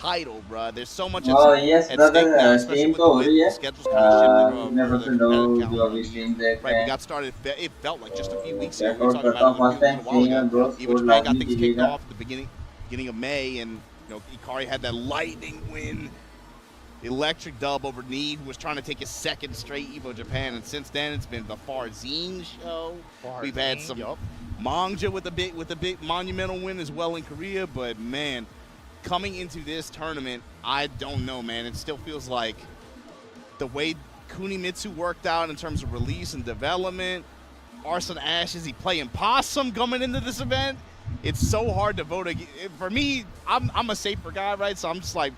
title, bro. There's so much Oh yes, at stake now, brother. especially Stream with तो हो रही the है. schedules kind of shifted तुमने for सबसे the competitive लोग जो calendar on अभी the East. stream देख Right, रहे we हैं. got started. It felt like just a few weeks ago. We were checkout talking करता about हूँ. it first a time little while stream ago. है bro. Evo support Japan got लाजमी things kicked कीजिएगा. off at the beginning of May, and Ikari had that lightning win. Electric dub over Need, was trying to take his second straight Evo Japan, and since then it's been the Farzine show. We've had some Mangja with a big monumental win as well in Korea, but man, coming into this tournament, I don't know, man. It still feels like the way Kunimitsu worked out in terms of release and development. Arson Ash, is he playing possum coming into this event? It's so hard to vote. For me, I'm a safer guy, right? So I'm just like,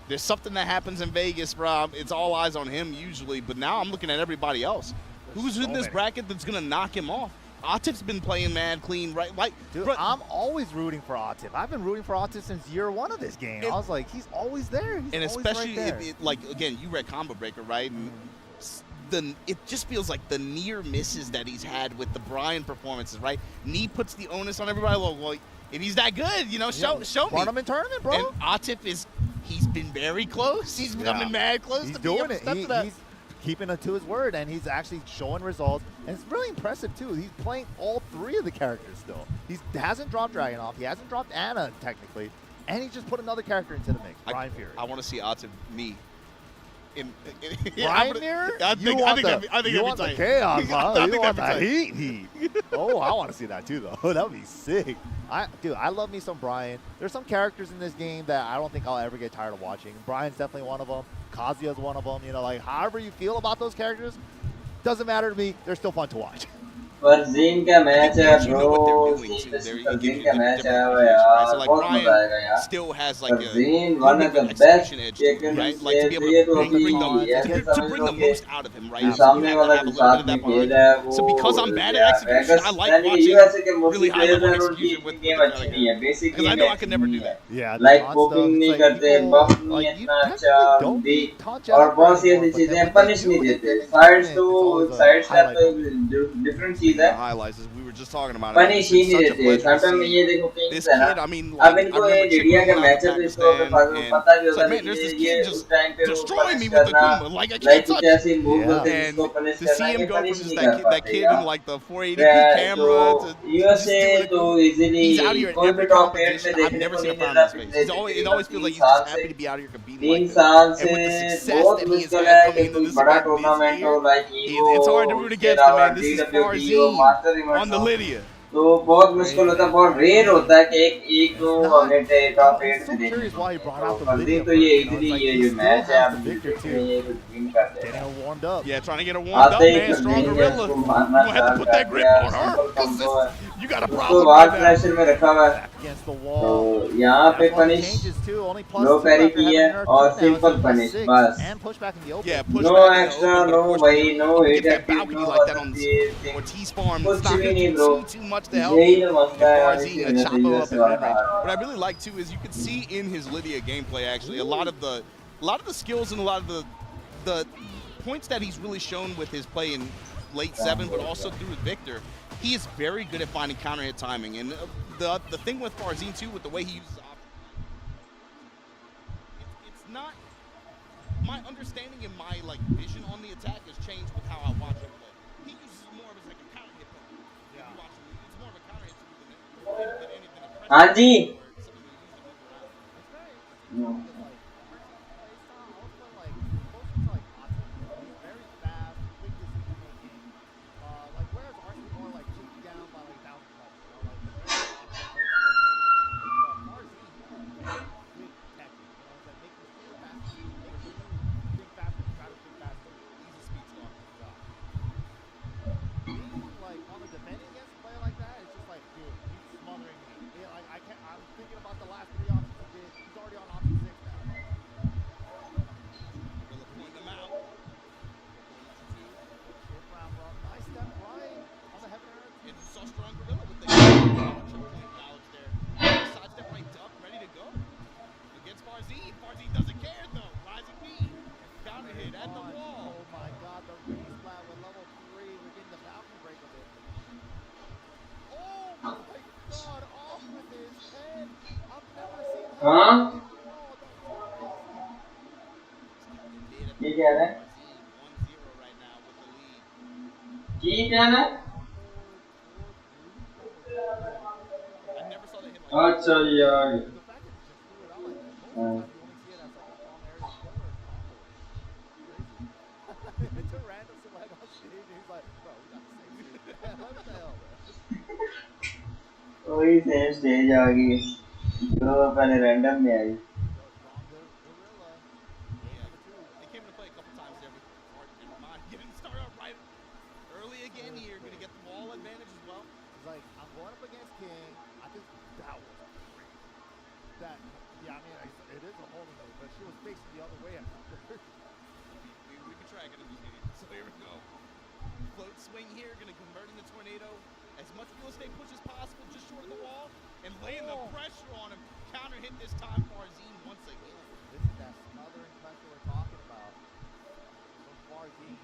there's something that happens in Vegas, bro. It's all eyes on him usually, but now I'm looking at everybody else. Who's in this bracket that's gonna knock him off? Atif's been playing mad clean, right? Like, dude, bro, I'm always rooting for Atif. I've been rooting for Atif since year one of this game. I was like, he's always there. He's and always especially right there. like again, you read Combo Breaker, right? And it just feels like the near misses that he's had with the Brian performances, right? Nee puts the onus on everybody. Well, if he's that good, show me. Tournament, bro. And Atif he's been very close. He's coming mad close. He's to doing it. He's keeping it to his word, and he's actually showing results. And it's really impressive too. He's playing all three of the characters still. He hasn't dropped Dragon off. He hasn't dropped Anna technically, and he just put another character into the mix, Brian Fury. I want to see Atif me. Brian Mirror? I think you want the chaos, huh? You want the heat. Oh, I want to see that too, though. That would be sick. Dude, I love me some Brian. There's some characters in this game that I don't think I'll ever get tired of watching. Brian's definitely one of them. Kazuya's one of them. Like, however you feel about those characters, doesn't matter to me. They're still fun to watch. फर्जीन का match है bro. फर्जीन का match है यार. बहुत मजा आएगा यार. फर्जीन one of the best taken player. ये तो अभी ऐसे समझ लो कि जो सामने वाला जो साथ में खेल रहा है वो यूएसए के मोस्टली प्लेयर्स हैं. उनकी गेम अच्छी नहीं है. बेसिक गेम अच्छी नहीं है. लाइक पोकिंग नहीं करते, बफ नहीं है इतना अच्छा, और बहुत सी ऐसी चीजें पनिश नहीं देते. साइड्स का तो different highlights as we were just talking about. Punish ही नहीं देते. समटाइम ये देखो किंग्स है ना. अब इनको ये इंडिया के मैचेस इसको पता भी होगा कि ये उस टाइम पे destroy me with the Kuma. Like I can't touch. ऐसे मूव होते हैं इसको पनिश करना. ये पनिश नहीं कर पाते. That kid in like the 480p camera. USA तो easily कोई भी टॉप 8 में देखने को नहीं मिल रहा. It always feels like he's just happy to be out here competing. 3 साल से बहुत मुश्किल है कि कोई बड़ा टूर्नामेंट हो like ego. It's hard to root against him, man. This is Farzine on the Lydia. तो बहुत मुश्किल होता है. बहुत रेयर होता है कि एक दो घंटे टॉप 8 में देखें. फर्जीन तो ये इजीली ये जो मैच है आप ये विन करते हैं. Yeah, trying to get her warmed up, man. Strong gorilla. You gonna have to put that grip on her because you got a problem. War pressure में रखा हुआ है. तो यहाँ पे पनिश लो पैरी की है और सिंपल पनिश बस. नो एक्स्ट्रा, नो भाई, नो हिट एक्टिव, नो कुछ भी नहीं ब्रो. यही तो मसला है. What I really like too is you can see in his Lydia gameplay actually a lot of the skills and a lot of the points that he's really shown with his play in late 7, but also through with Victor. He is very good at finding counter hit timing, and the thing with Farzine too, with the way he uses it's not my understanding and my vision on the attack has changed with how I watch him play. He uses more of as like a counter hit play. Yeah, it's more of a counter hit than anything. हाँ जी. हाँ कह रहे हैं? ठीक है ना? अच्छा यार. The fact that he just threw it out like that, most of the time you only see it as like a palm area kill or a combo. Crazy. It's a random select on stage and he's like, bro, we got the same stage. What the hell, man? वही same stage आ गई जो पहले random में आई. Yo, stronger gorilla. Game number 2. They came into play a couple times there. Never mind. Getting started out right early again here. Going to get the wall advantage as well. He's like, I'm going up against King. I just, that was crazy. That, yeah, I mean, it is a holding move, but she was facing the other way after. We can track it in this game. So here we go. Float swing here. Going to convert into tornado. As much real estate push as possible, just short of the wall. And laying the pressure on him. Counter hit this time for Farzine once again. This is that smothering pressure we're talking about. From Farzine.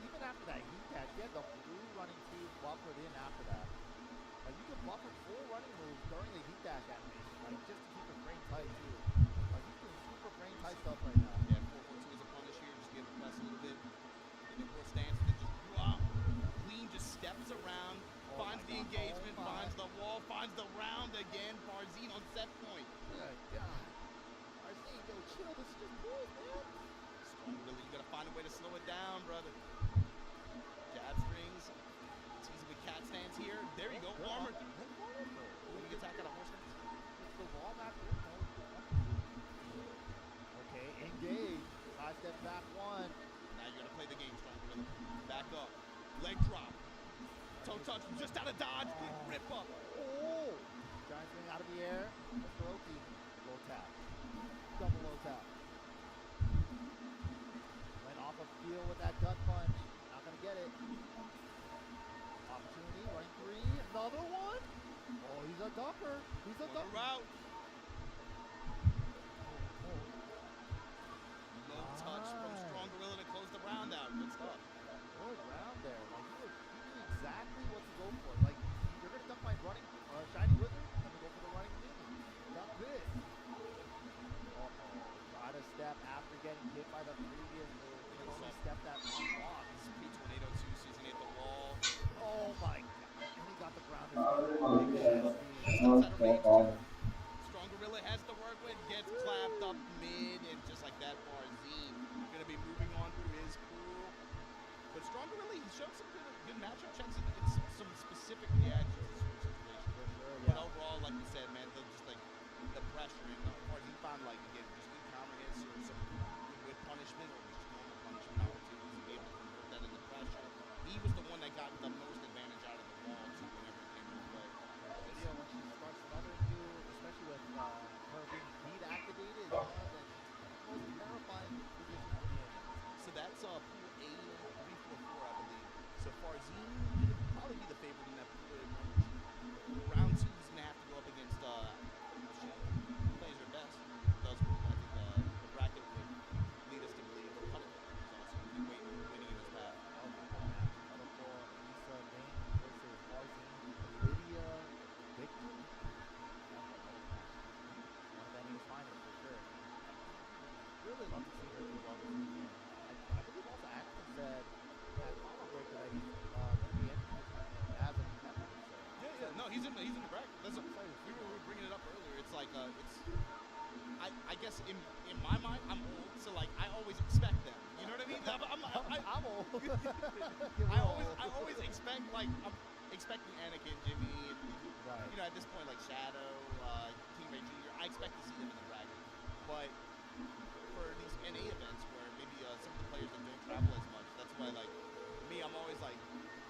Even after that heat dash, he had the blue running tube buffered in after that. Like, you can buffer full running moves during the heat dash animation, like, just to keep it frame tight, too. Like, he's doing super frame tight stuff right now. Yeah, 4-4-2 is a punish here. Just give it press a little bit. And then we'll stance and then just, wow. Queen just steps around, finds the engagement, finds the wall, finds the round again. Farzine on set point. Good God. Farzine, yo, chill. This is just cool, man. Strong really, you got to find a way to slow it down, brother. Jab strings. Teasing with cat stance here. There you go. Armored. Moving attack out of horse stance. It's the wall back there. Okay, engage. 5 step back 1. Now you got to play the game, Strong Gorilla. Back up. Leg drop. Toe touch just out of dodge. Rip up. Oh! Giant swing out of the air. Mr. Oki. Low tap. Double low tap. Went off a field with that gut punch. Not going to get it. Opportunity. Running 3. Another one. Oh, he's a ducker. He's a ducker. Route. Low touch from Strong Gorilla to close the round out. Good stuff. Good round there. Like, he knew exactly what to go for. Like, you're going to duck my running shiny wizard? Let me go for the running minion. Duck this. Try to step after getting hit by the previous move. You can only step that one block. Speed Tornado 2 season hit the wall. Oh my God. And he got the ground. Strong Gorilla has to work with, gets clapped up mid, and just like that, Farzine going to be moving on through his pool. But Strong Gorilla, he showed some good matchup checks in some specific reactions to certain situations. Sure, But overall, like you said, man, just like the pressure and Farzine found like again just good counter hits or some good punishment or just normal punishment opportunities to be able to convert that into pressure. He was the one that got the most advantage out of the wall too whenever it came to play. Yeah, when she starts smothering you, especially with her being heat activated, then the most terrifying position to be in. So that's pool A, 3-4-4, I believe. So Farzine going to probably be the favorite in that pool. Round 2 is going to have to go up against she plays her best. Does I think the bracket would lead us to believe her Punisher is also going to be winning in this path. Lisa Dane versus Farzine, Lydia Victor. One of Benny's finals for sure. Really love to see her do well this weekend. I believe also Axton said that Combo Breaker that he's going to be entering as a competitor. So. Yeah. No, he's in the bracket. That's we were bringing it up earlier. It's like I guess in my mind I'm old, so like I always expect them. You know what I mean? I'm old. I always expect like I'm expecting Anakin, Jimmy, and right. You know at this point like Shadow, King Ray Jr. I expect to see them in the bracket, but for these NA events where maybe some of the players that don't travel as much, that's why like me I'm always like,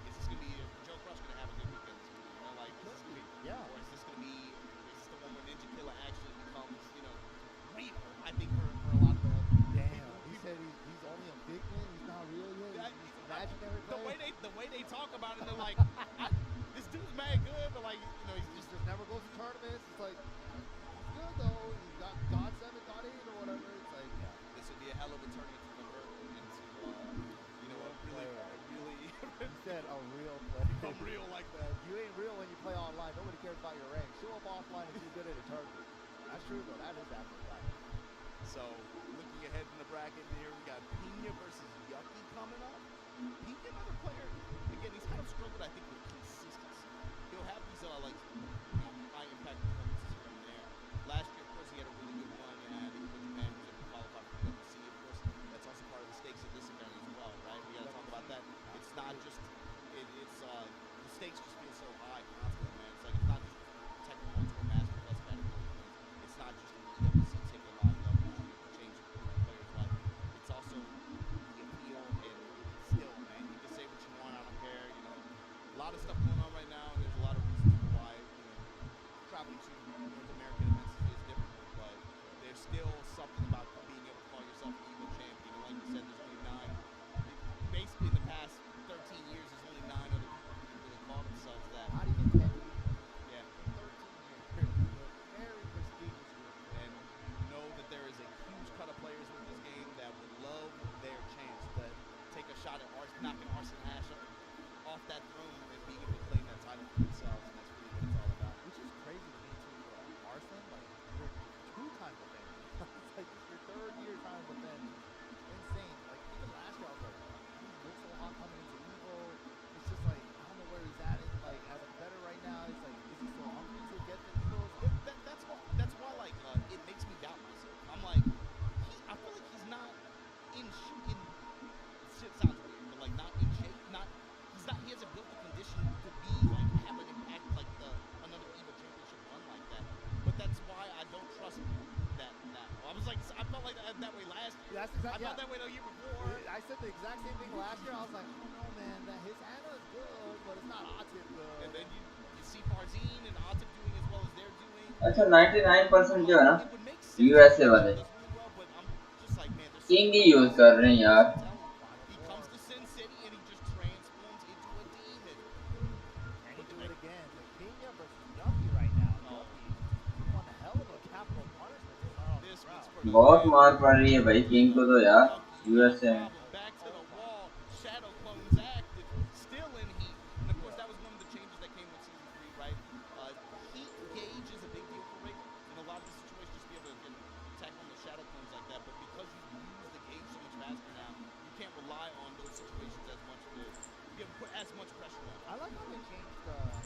is this gonna be Joe Crush gonna have a good weekend this weekend? You know, like is this gonna be, or is this gonna be the one where Ninja Killer actually becomes real? I think for a lot of the he said he's only a figment. He's not real yet. He's imaginary. The way they talk about it, they're like, this dude's mad good, but like he just never goes to tournaments. It's like he's good though. He's got God 7, God 8, or whatever. It's like this would be a hell of a tournament to convert into a really. He said a real player. I'm real like that. You ain't real when you play online. Nobody cares about your rank. Show up offline and do good at a tournament. That's true though. That is absolutely right. So, looking ahead in the bracket here, we got Pena versus Yucky coming up. Pena, another player, again, he's kind of struggled, I think, with consistency. He'll have these, high impact performances here and there. Last year, of course, he had a really good run at Evo Japan, was able to qualify for the WC. Of course, that's also part of the stakes of this event as well, right? We got to talk about that. It's not just, the stakes just feel so high constantly, man. It's like, it's not just Tekken World Tour Master Plus category. It's not just an EWC ticket locked up, which you can change a player's life. It's also the appeal, and still, man, you can say what you want, I don't care, you know. A lot of stuff going on right now, and there's a lot of reasons for why, you know, traveling to North American events is difficult, but there's still something about being able to call yourself an Evo champion. And like you said, there's only 9. Basically, in the past 13 years, there's only 9 other people who really call themselves that. Not even 10 years. Yeah. 13 years. Very prestigious group. And know that there is a huge cut of players with this game that would love their chance to take a shot at knocking Arson Ash off that throne and being able to claim that title for themselves. And that's really what it's all about. Which is crazy to me too, Arson. Like, you're 2-time defender. It's like your 3rd year trying to defend. Insane. Like, even last year I was like, he looks so hot coming into Evo. It's just like, I don't know where he's at. Like, as a better right now, it's like, is he so hungry to get the Evos? That's why like it makes me doubt myself. I'm like, I feel like he's not in shit sounds weird, but like not in shape. He hasn't built the condition to be like have an impact like another Evo championship run like that. But that's why I don't trust that now. I was like, I felt like that way last year. That's exactly. I felt that way the year before. I said the exact same thing last year. I was like, I don't know, man. That his Anna is good, but it's not Atip good. And then you see Farzine and Atip doing as well as they're doing. अच्छा 99% जो है ना USA वाले king ही use कर रहे हैं यार. He comes to Sin City and he just transforms into a demon. And he do it again. The Pena versus Yucky right now. Yucky won a hell of a capital punishment to start off this round. बहुत मार पड़ रही है भाई king को तो यार USA में. Back to the wall. Shadow clones active, still in heat. And of course that was one of the changes that came with season 3, right? Heat gauge is a big deal for Rick in a lot of the situations, just be able to attack on the shadow clones like that. But because you use the gauge so much faster now, you can't rely on those situations as much to be able to put as much pressure on. I like how they changed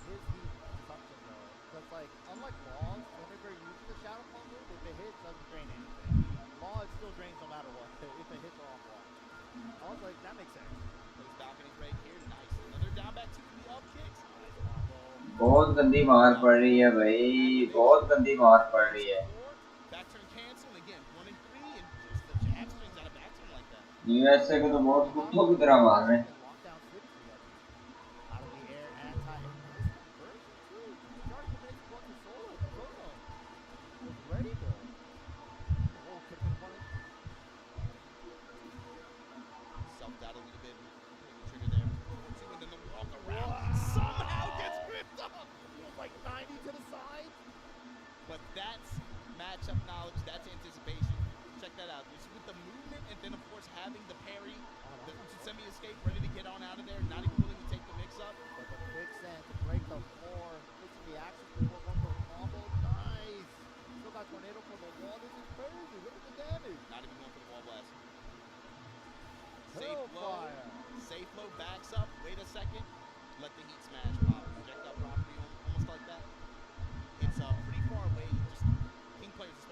his heat consumption though. Because like unlike Laws, whenever you use the shadow clone move, if it hits, it doesn't drain anything. Law it still drains no matter what. If it hits or off wall. I was like, that makes sense. But his balcony break here, nice. Another down back to the up kicks. बहुत गंदी मार पड़ रही है भाई, बहुत गंदी मार पड़ रही है. Back turn cancel again, 1 and 3 and just the jab strings out of back turn like that. USA को तो बहुत कुत्तों की तरह मार रहे हैं. Self-doubt a little bit, pulling the trigger there. 4-2 and then the walk around somehow gets ripped up. Like 90 to the side. But that's matchup knowledge, that's anticipation. Check that out. This with the movement and then of course having the parry, the semi-escape ready to get on out of there, not even willing to take the mix-up. But the quicksand to break the floor, fixing the action before going for a combo. Nice. Still got tornado for the wall. This is crazy. Look at the damage. Not even going for the wall blast. Hellfire. Safe low, backs up, wait a second, let the heat smash pop. Projectile property almost like that. It's pretty far away. Just King players